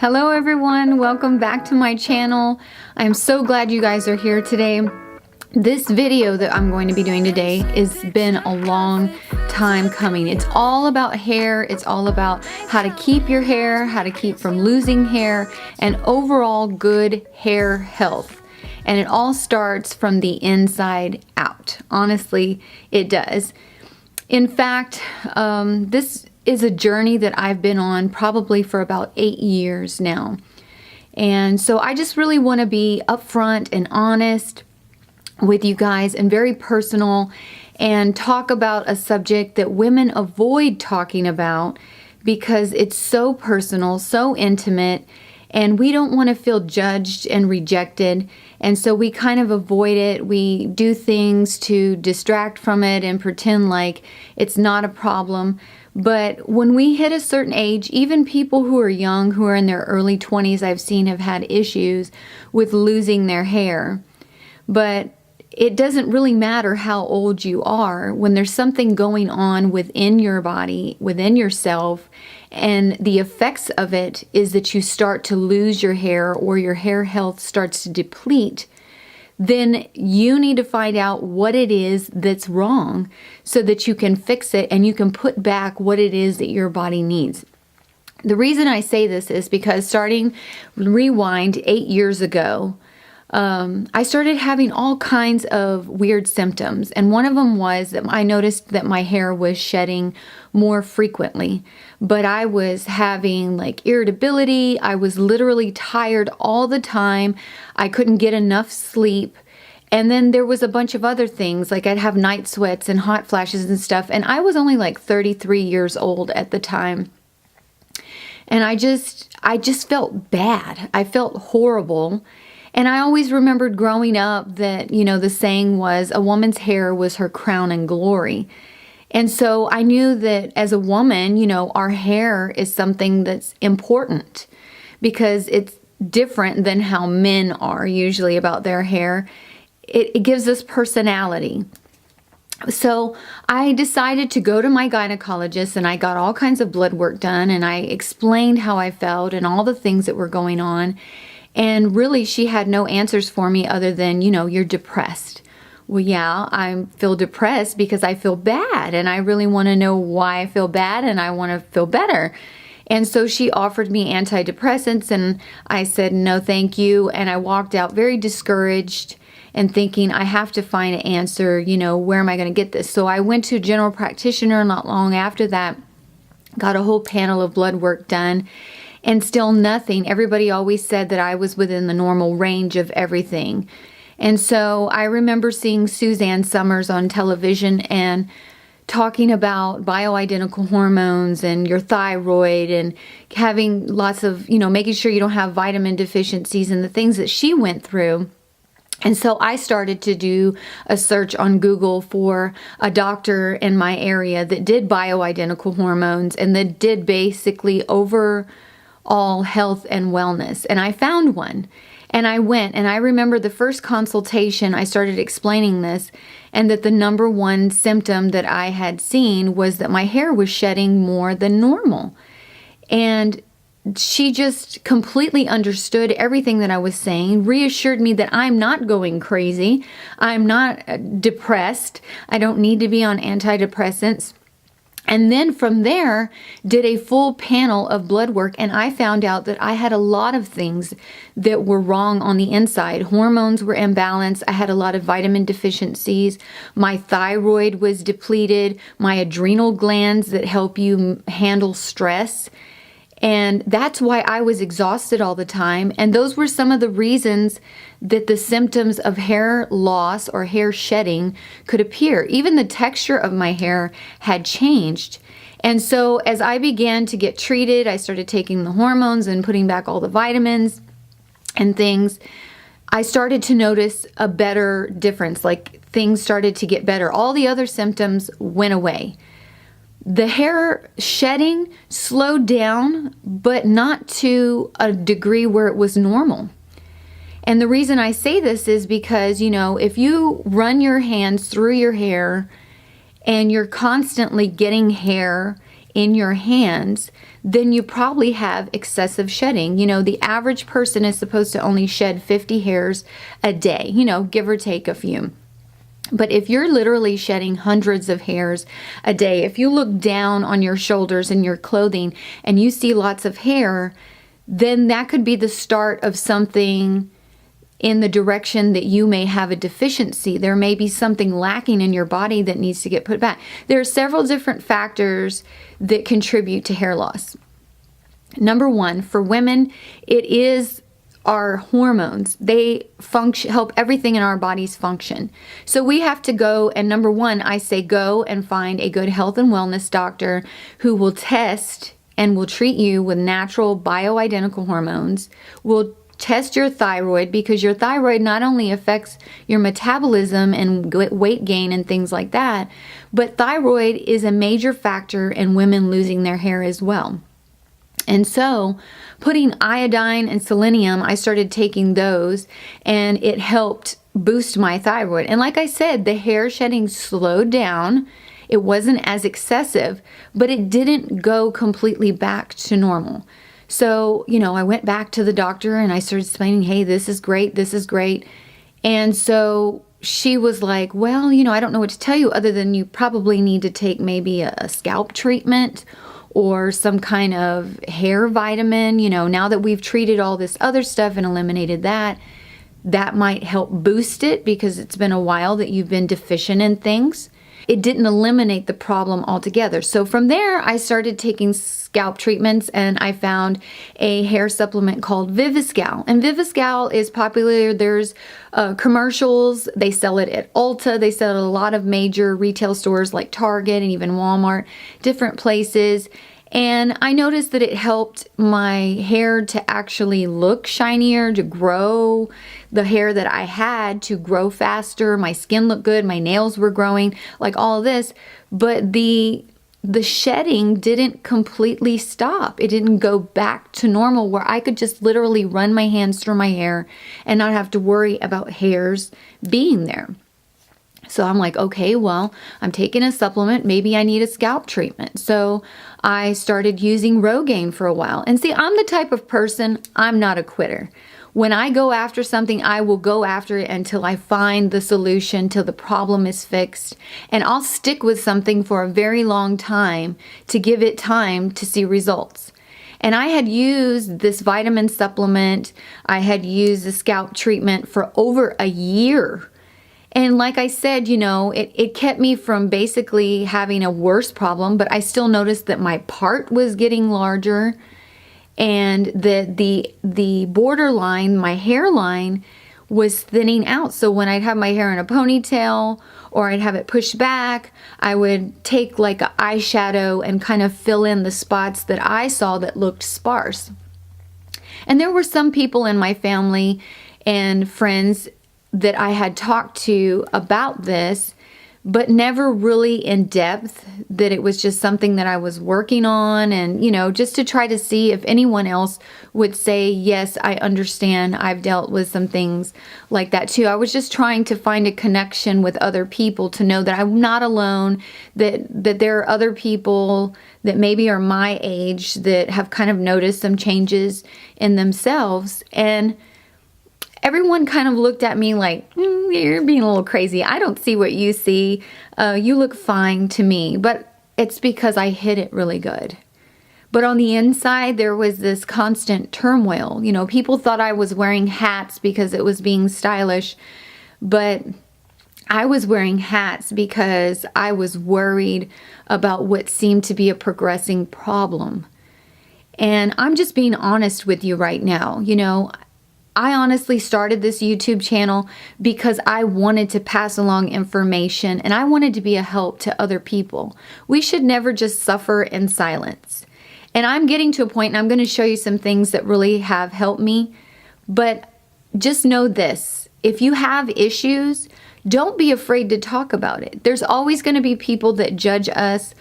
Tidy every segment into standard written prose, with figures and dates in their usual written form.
Hello everyone, welcome back to my channel. I'm so glad you guys are here today. This video that I'm going to be doing today has been a long time coming. It's all about hair. It's all about how to keep your hair, how to keep from losing hair, and overall good hair health. And it all starts from the inside out. Honestly, it does. In fact, this is a journey that I've been on probably for about 8 years now. And so I just really want to be upfront and honest with you guys and very personal and talk about a subject that women avoid talking about because it's so personal, so intimate, and we don't want to feel judged and rejected. And so we kind of avoid it. We do things to distract from it and pretend like it's not a problem. But when we hit a certain age, even people who are young, who are in their early 20s, I've seen have had issues with losing their hair. But it doesn't really matter how old you are when there's something going on within your body, within yourself, and the effects of it is that you start to lose your hair or your hair health starts to deplete. Then you need to find out what it is that's wrong so that you can fix it and you can put back what it is that your body needs. The reason I say this is because rewind 8 years ago, I started having all kinds of weird symptoms. And one of them was that I noticed that my hair was shedding more frequently. But I was having like irritability. I was literally tired all the time. I couldn't get enough sleep. And then there was a bunch of other things, like I'd have night sweats and hot flashes and stuff. And I was only like 33 years old at the time. And I just felt bad. I felt horrible. And I always remembered growing up that, the saying was a woman's hair was her crown and glory. And so I knew that as a woman, our hair is something that's important because it's different than how men are usually about their hair. It gives us personality. So I decided to go to my gynecologist and I got all kinds of blood work done and I explained how I felt and all the things that were going on. And really, she had no answers for me other than, you're depressed. Well, yeah, I feel depressed because I feel bad and I really want to know why I feel bad and I want to feel better. And so she offered me antidepressants and I said, no, thank you. And I walked out very discouraged and thinking, I have to find an answer, where am I going to get this? So I went to a general practitioner not long after that, got a whole panel of blood work done. And still nothing. Everybody always said that I was within the normal range of everything. And so I remember seeing Suzanne Summers on television and talking about bioidentical hormones and your thyroid and having lots of, making sure you don't have vitamin deficiencies and the things that she went through. And so I started to do a search on Google for a doctor in my area that did bioidentical hormones and that did basically overall health and wellness. And I found one and I went and I remember the first consultation I started explaining this and that the number one symptom that I had seen was that my hair was shedding more than normal. And she just completely understood everything that I was saying, reassured me that I'm not going crazy. I'm not depressed. I don't need to be on antidepressants. And then from there, did a full panel of blood work, and I found out that I had a lot of things that were wrong on the inside. Hormones were imbalanced. I had a lot of vitamin deficiencies. My thyroid was depleted. My adrenal glands that help you handle stress. And that's why I was exhausted all the time. And those were some of the reasons that the symptoms of hair loss or hair shedding could appear. Even the texture of my hair had changed. And so as I began to get treated, I started taking the hormones and putting back all the vitamins and things. I started to notice a better difference, like things started to get better. All the other symptoms went away. The hair shedding slowed down, but not to a degree where it was normal. And the reason I say this is because, if you run your hands through your hair and you're constantly getting hair in your hands, then you probably have excessive shedding. You know, the average person is supposed to only shed 50 hairs a day, you know, give or take a few. But if you're literally shedding hundreds of hairs a day, if you look down on your shoulders and your clothing and you see lots of hair, then that could be the start of something in the direction that you may have a deficiency. There may be something lacking in your body that needs to get put back. There are several different factors that contribute to hair loss. Number one, for women, it is our hormones. They help everything in our bodies function. So we have to go, and number one, I say go and find a good health and wellness doctor who will test and will treat you with natural bioidentical hormones, will test your thyroid, because your thyroid not only affects your metabolism and weight gain and things like that, but thyroid is a major factor in women losing their hair as well. And so putting iodine and selenium, I started taking those, and it helped boost my thyroid. And like I said, the hair shedding slowed down. It wasn't as excessive, but it didn't go completely back to normal. So, you know, I went back to the doctor and I started explaining, hey, this is great, this is great. And so she was like, well, you know, I don't know what to tell you other than you probably need to take maybe a scalp treatment or some kind of hair vitamin. You know, now that we've treated all this other stuff and eliminated that, that might help boost it because it's been a while that you've been deficient in things. It didn't eliminate the problem altogether. So from there, I started taking scalp treatments, and I found a hair supplement called Viviscal. And Viviscal is popular. There's commercials. They sell it at Ulta. They sell it at a lot of major retail stores like Target and even Walmart, different places. And I noticed that it helped my hair to actually look shinier, to grow the hair that I had, to grow faster. My skin looked good. My nails were growing, like all of this. But the shedding didn't completely stop. It didn't go back to normal where I could just literally run my hands through my hair and not have to worry about hairs being there. So I'm like, okay, well, I'm taking a supplement. Maybe I need a scalp treatment. So I started using Rogaine for a while. And see, I'm the type of person, I'm not a quitter. When I go after something, I will go after it until I find the solution, till the problem is fixed. And I'll stick with something for a very long time to give it time to see results. And I had used this vitamin supplement. I had used the scalp treatment for over a year. And like I said, you know, it kept me from basically having a worse problem, but I still noticed that my part was getting larger and that the borderline, my hairline, was thinning out. So when I'd have my hair in a ponytail or I'd have it pushed back, I would take like an eyeshadow and kind of fill in the spots that I saw that looked sparse. And there were some people in my family and friends that I had talked to about this, but never really in depth, that it was just something that I was working on, and, you know, just to try to see if anyone else would say, yes, I understand, I've dealt with some things like that too. I was just trying to find a connection with other people to know that I'm not alone, that there are other people that maybe are my age that have kind of noticed some changes in themselves. And everyone kind of looked at me like, you're being a little crazy. I don't see what you see. You look fine to me. But it's because I hid it really good. But on the inside, there was this constant turmoil. You know, people thought I was wearing hats because it was being stylish. But I was wearing hats because I was worried about what seemed to be a progressing problem. And I'm just being honest with you right now. You know, I honestly started this YouTube channel because I wanted to pass along information and I wanted to be a help to other people. We should never just suffer in silence. And I'm getting to a point, and I'm going to show you some things that really have helped me. But just know this, if you have issues, don't be afraid to talk about it. There's always going to be people that judge us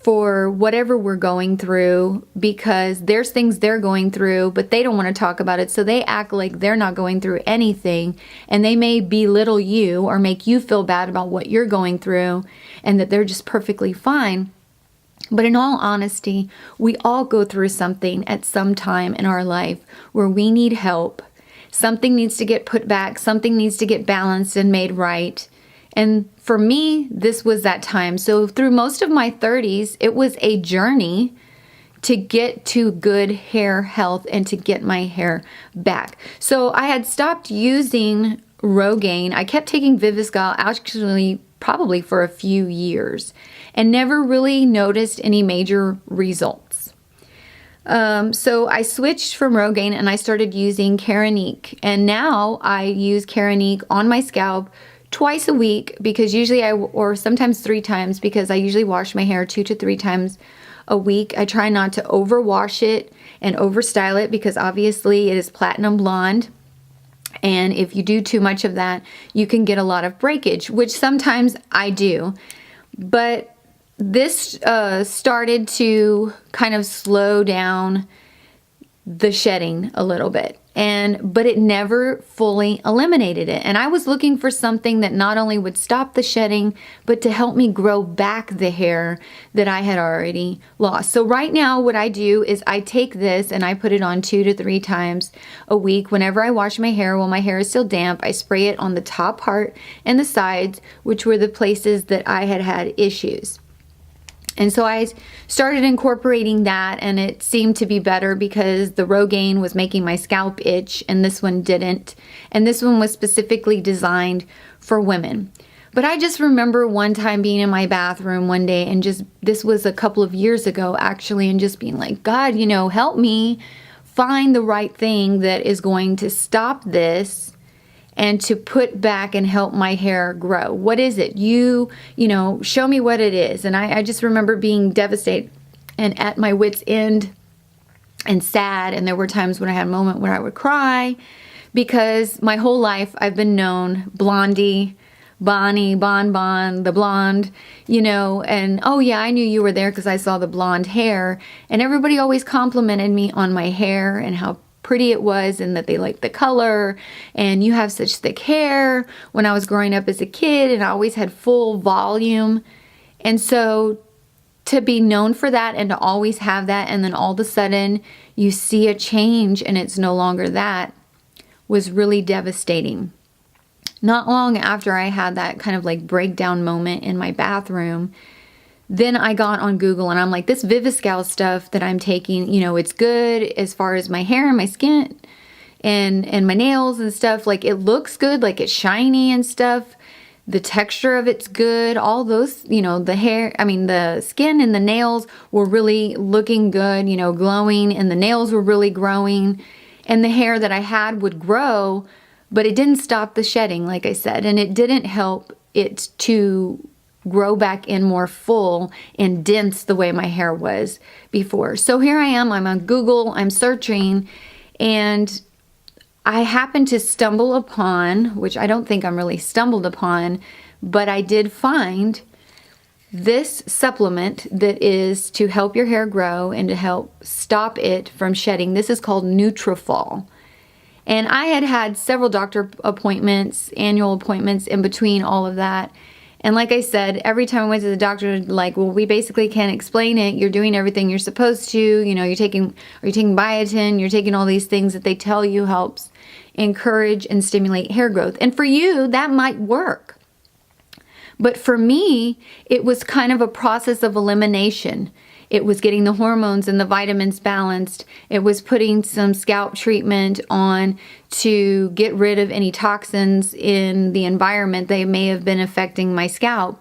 for whatever we're going through, because there's things they're going through, but they don't want to talk about it. So they act like they're not going through anything, and they may belittle you or make you feel bad about what you're going through and that they're just perfectly fine. But in all honesty, we all go through something at some time in our life where we need help. Something needs to get put back, something needs to get balanced and made right. And for me, this was that time. So through most of my 30s, it was a journey to get to good hair health and to get my hair back. So I had stopped using Rogaine. I kept taking Viviscal actually probably for a few years and never really noticed any major results. So I switched from Rogaine and I started using Keranique. And now I use Keranique on my scalp twice a week because usually or sometimes 3 times, because I usually wash my hair 2 to 3 times a week. I try not to overwash it and overstyle it because obviously it is platinum blonde. And if you do too much of that, you can get a lot of breakage, which sometimes I do. But this started to kind of slow down the shedding a little bit, but it never fully eliminated it. And I was looking for something that not only would stop the shedding, but to help me grow back the hair that I had already lost. So right now what I do is I take this and I put it on 2 to 3 times a week. Whenever I wash my hair, while my hair is still damp, I spray it on the top part and the sides, which were the places that I had had issues. And so I started incorporating that, and it seemed to be better because the Rogaine was making my scalp itch and this one didn't. And this one was specifically designed for women. But I just remember one time being in my bathroom one day, and this was a couple of years ago actually, and just being like, God, help me find the right thing that is going to stop this and to put back and help my hair grow. What is it? Show me what it is. And I just remember being devastated and at my wit's end and sad. And there were times when I had a moment where I would cry because my whole life I've been known Blondie, Bonnie, Bon, the blonde, and oh yeah, I knew you were there because I saw the blonde hair. And everybody always complimented me on my hair and how pretty it was and that they liked the color, and you have such thick hair when I was growing up as a kid, and I always had full volume. And so to be known for that and to always have that, and then all of a sudden you see a change and it's no longer that, was really devastating. Not long after I had that kind of like breakdown moment in my bathroom, then I got on Google and I'm like, this Viviscal stuff that I'm taking, it's good as far as my hair and my skin and my nails and stuff. Like, it looks good, like it's shiny and stuff. The texture of it's good. All those, the skin and the nails were really looking good, glowing, and the nails were really growing. And the hair that I had would grow, but it didn't stop the shedding, like I said, and it didn't help it to grow back in more full and dense the way my hair was before. So here I am, I'm on Google, I'm searching, and I happened to stumble upon, which I don't think I'm really stumbled upon, but I did find this supplement that is to help your hair grow and to help stop it from shedding. This is called Nutralfol. And I had had several doctor appointments, annual appointments in between all of that. And like I said, every time I went to the doctor, like, well, we basically can't explain it. You're doing everything you're supposed to. You're taking biotin, you're taking all these things that they tell you helps encourage and stimulate hair growth. And for you, that might work. But for me, it was kind of a process of elimination. It was getting the hormones and the vitamins balanced. It was putting some scalp treatment on to get rid of any toxins in the environment that may have been affecting my scalp.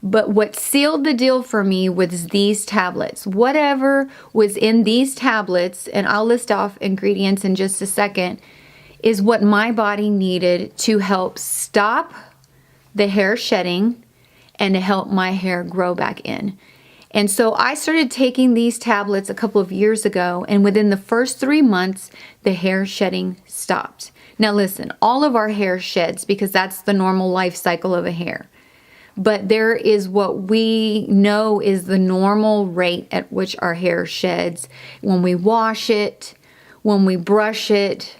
But what sealed the deal for me was these tablets. Whatever was in these tablets, and I'll list off ingredients in just a second, is what my body needed to help stop the hair shedding and to help my hair grow back in. And so I started taking these tablets a couple of years ago, and within the first 3 months, the hair shedding stopped. Now listen, all of our hair sheds because that's the normal life cycle of a hair. But there is what we know is the normal rate at which our hair sheds when we wash it, when we brush it,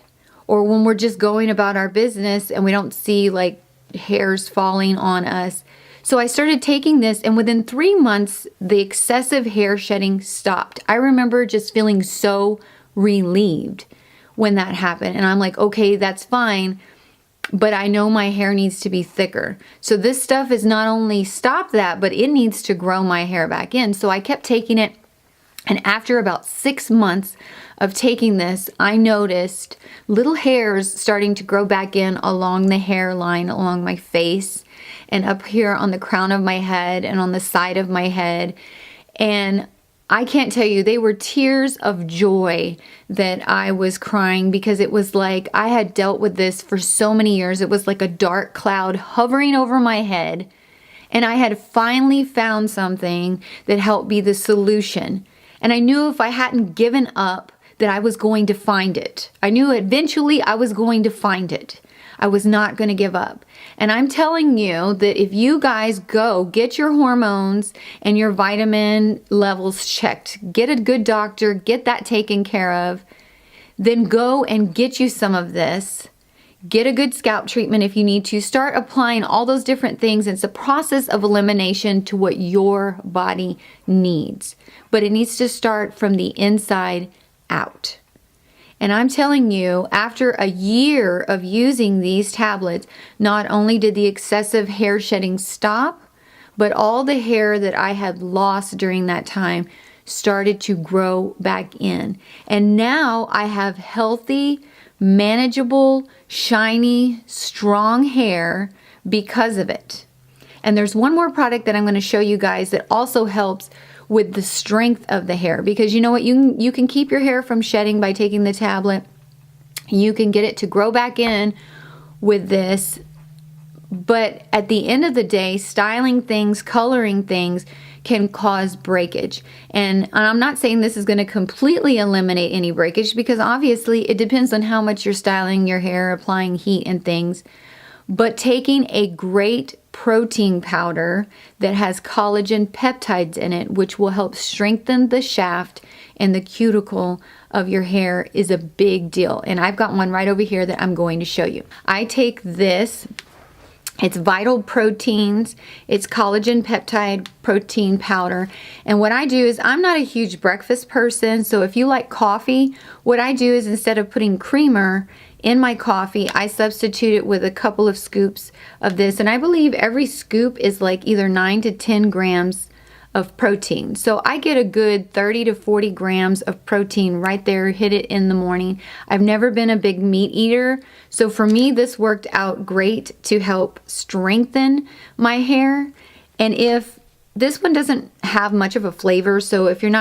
or when we're just going about our business and we don't see like hairs falling on us. So I started taking this, and within 3 months, the excessive hair shedding stopped. I remember just feeling so relieved when that happened. And I'm like, okay, that's fine, but I know my hair needs to be thicker. So this stuff is not only stopped that, but it needs to grow my hair back in. So I kept taking it. And after about 6 months of taking this, I noticed little hairs starting to grow back in along the hairline, along my face, and up here on the crown of my head and on the side of my head. And I can't tell you, they were tears of joy that I was crying, because it was like I had dealt with this for so many years. It was like a dark cloud hovering over my head. And I had finally found something that helped be the solution. And I knew if I hadn't given up that I was going to find it. I knew eventually I was going to find it. I was not going to give up. And I'm telling you that if you guys go get your hormones and your vitamin levels checked, get a good doctor, get that taken care of, then go and get you some of this. Get a good scalp treatment if you need to. Start applying all those different things. It's a process of elimination to what your body needs. But it needs to start from the inside out. And I'm telling you, after a year of using these tablets, not only did the excessive hair shedding stop, but all the hair that I had lost during that time started to grow back in. And now I have healthy, manageable, shiny, strong hair because of it. And there's one more product that I'm going to show you guys that also helps with the strength of the hair, because you know what, you can keep your hair from shedding by taking the tablet. You can get it to grow back in with this, but at the end of the day, styling things, coloring things can cause breakage. And I'm not saying this is going to completely eliminate any breakage, because obviously it depends on how much you're styling your hair, applying heat and things. But taking a great protein powder that has collagen peptides in it, which will help strengthen the shaft and the cuticle of your hair, is a big deal. And I've got one right over here that I'm going to show you. I take this. It's Vital Proteins. It's collagen peptide protein powder. And what I do is, I'm not a huge breakfast person, so if you like coffee, what I do is, instead of putting creamer in my coffee, I substitute it with a couple of scoops of this. And I believe every scoop is like either 9 to 10 grams of protein. So I get a good 30 to 40 grams of protein right there, hit it in the morning. I've never been a big meat eater, so for me this worked out great to help strengthen my hair. And if this one doesn't have much of a flavor, so if you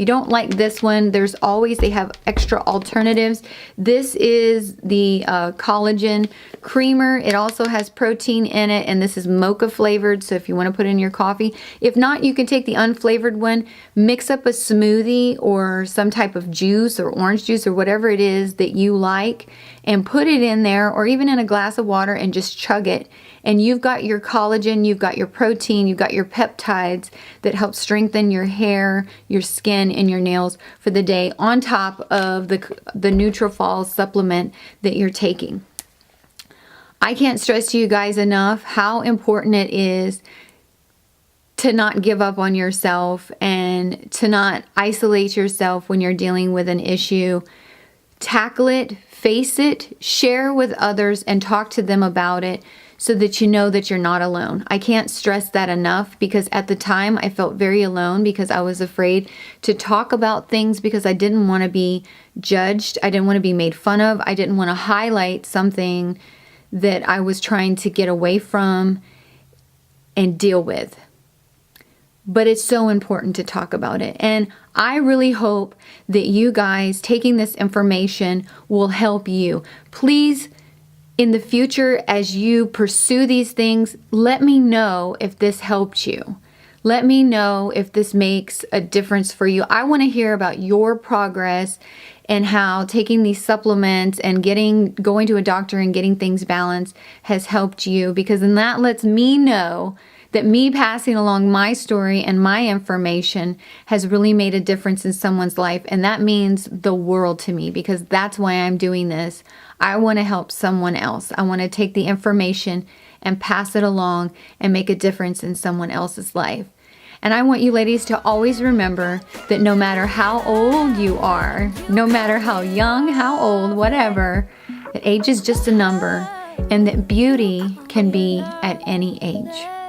don't like this one, there's always, they have extra alternatives. This is the collagen creamer. It also has protein in it, and this is mocha flavored, so if you want to put it in your coffee. If not, you can take the unflavored one, mix up a smoothie or some type of juice or orange juice or whatever it is that you like, and put it in there, or even in a glass of water, and just chug it. And you've got your collagen, you've got your protein, you've got your peptides that help strengthen your hair, your skin, and your nails for the day, on top of the Nutralfol supplement that you're taking. I can't stress to you guys enough how important it is to not give up on yourself and to not isolate yourself when you're dealing with an issue. Tackle it, face it, share with others, and talk to them about it, so that you know that you're not alone. I can't stress that enough, because at the time I felt very alone, because I was afraid to talk about things, because I didn't want to be judged. I didn't want to be made fun of. I didn't want to highlight something that I was trying to get away from and deal with. But it's so important to talk about it. And I really hope that you guys taking this information will help you. Please, in the future, as you pursue these things, let me know if this helped you. Let me know if this makes a difference for you. I want to hear about your progress and how taking these supplements and going to a doctor and getting things balanced has helped you, because then that lets me know that me passing along my story and my information has really made a difference in someone's life. And that means the world to me, because that's why I'm doing this. I want to help someone else. I want to take the information and pass it along and make a difference in someone else's life. And I want you ladies to always remember that no matter how old you are, no matter how young, how old, whatever, that age is just a number, and that beauty can be at any age.